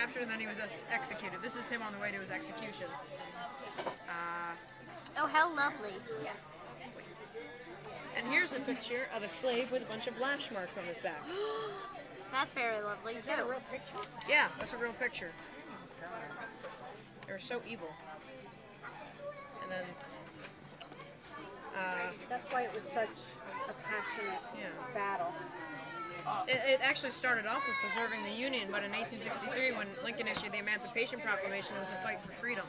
captured and then he was executed. This is him on the way to his execution. Oh, how lovely. And here's a picture of a slave with a bunch of lash marks on his back. That's very lovely, Is that a too. real picture? Yeah, that's a real picture. They were so evil. And then... That's why it was such a passionate battle. It actually started off with preserving the Union, but in 1863, when Lincoln issued the Emancipation Proclamation, it was a fight for freedom.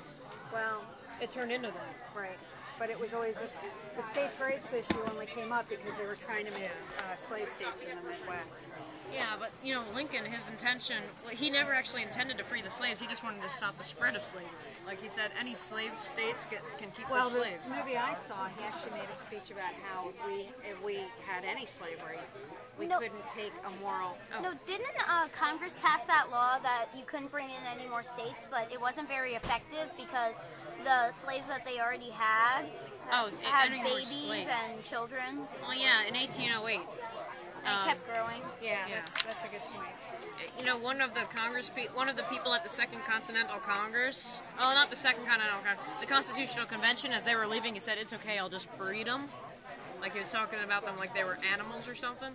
Well, It turned into that. right. But it was always the states' rights issue only came up because they were trying to make slave states in the Midwest. Yeah, but, you know, Lincoln, his intention, he never actually intended to free the slaves. He just wanted to stop the spread of slavery. Like he said, any slave states can keep Well, their slaves. the movie I saw, he actually made a speech about how if we had any slavery, we No. couldn't take a moral... No, didn't Congress pass that law that you couldn't bring in any more states, but it wasn't very effective because the slaves that they already had had any more babies slaves. and children. Well, yeah, in 1808. They kept growing. Yeah, Yeah. That's a good point. You know, one of the people at the Second Continental Congress, not the Second Continental Congress, the Constitutional Convention, as they were leaving, he said, "It's okay, I'll just breed them." Like he was talking about them like they were animals or something.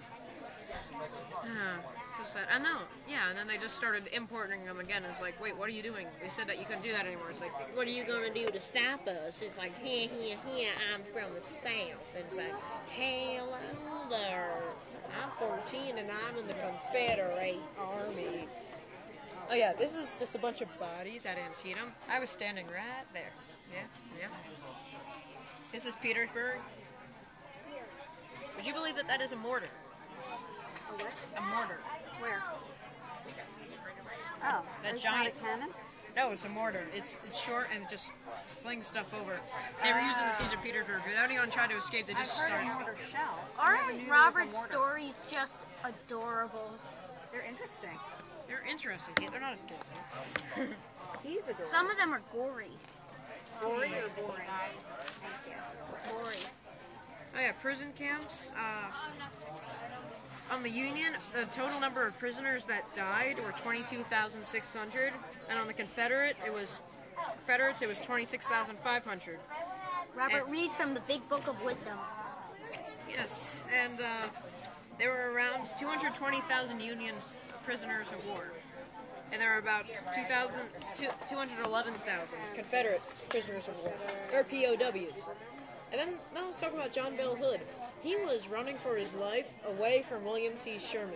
So sad. I know, yeah, and then they just started importing them again. It's like, wait, what are you doing? They said that you couldn't do that anymore. It's like, what are you going to do to stop us? It's like, here, I'm from the South. And it's like, hello there. I'm 14 and I'm in the Confederate Army. Oh yeah, this is just a bunch of bodies at Antietam. I was standing right there. Yeah. This is Petersburg. Would you believe that that is a mortar? A what? A mortar. Where? Oh, That there's giant- not a cannon? No, it's a mortar. It's short and it just flings stuff over. They were using the siege of Petersburg. Without anyone tried to escape, they I've just heard started. of mortar shell. I never knew Aren't there was a Robert's mortar. stories just adorable? They're interesting. They're interesting. Yeah, they're not adorable. He's adorable. Some of them are gory. Gory or boring? Gory. Oh yeah, prison camps. On the Union, the total number of prisoners that died were 22,600, and on the Confederates, it was 26,500. Robert, And- read from the Big Book of Wisdom. Yes, and there were around 220,000 Union prisoners of war, and there were about 211,000 Confederate prisoners of war, or POWs. And then now let's talk about John Bell Hood. He was running for his life away from William T. Sherman.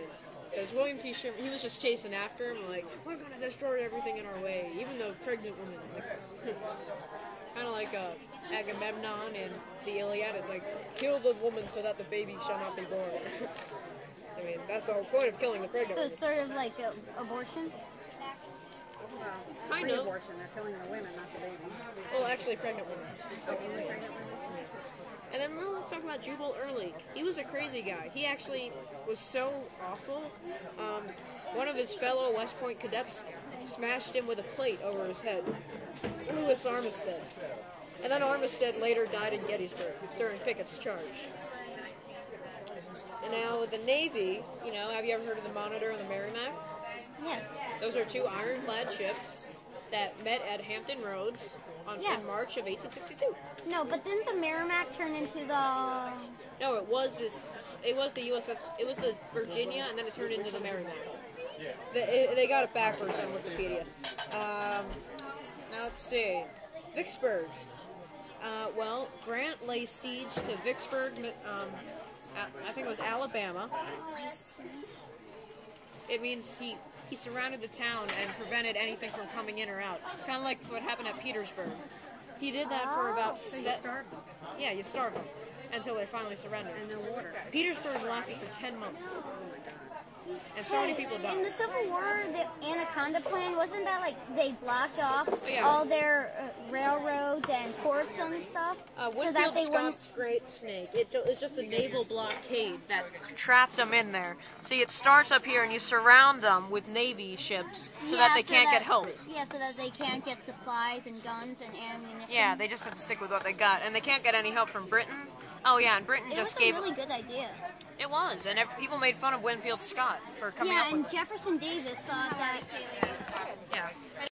Because William T. Sherman, he was just chasing after him, like, we're going to destroy everything in our way, even though pregnant women. Like, kind of like Agamemnon in the Iliad is like, kill the woman so that the baby shall not be born. I mean, that's the whole point of killing the pregnant So woman. it's sort of like abortion? Well, Kind of. pre-abortion. They're killing the women, not the baby. Well, actually, pregnant women. Only pregnant women? And then now let's talk about Jubal Early. He was a crazy guy. He actually was so awful. One of his fellow West Point cadets smashed him with a plate over his head. Louis Armistead. And then Armistead later died in Gettysburg during Pickett's charge. And now the Navy, you know, have you ever heard of the Monitor and the Merrimack? Yes. Those are two ironclad ships that met at Hampton Roads in March of 1862. No, but didn't the Merrimack turn into the... No, it was the USS, it was the Virginia, and then it turned into the Merrimack. They got it backwards on Wikipedia. Now let's see. Vicksburg. Well, Grant laid siege to Vicksburg, I think it was Alabama. It means he surrounded the town and prevented anything from coming in or out. Kind of like what happened at Petersburg. He did that for about... So you starved them. Yeah, you starved them until they finally surrendered. And no water. Petersburg lasted for 10 months. And so many people In died. the Civil War, the Anaconda Plan, wasn't that like they blocked off yeah. all their railroads and ports and stuff? So Winfield that they wouldn't... Scott's Great Snake. It was just a naval blockade that trapped them in there. See, it starts up here and you surround them with Navy ships so that they can't get help. Yeah, so that they can't get supplies and guns and ammunition. Yeah, they just have to stick with what they got. And they can't get any help from Britain. Oh yeah, and Britain It just was gave... a really good idea. It was, and people made fun of Winfield Scott for coming Yeah, up with and it. Jefferson Davis thought that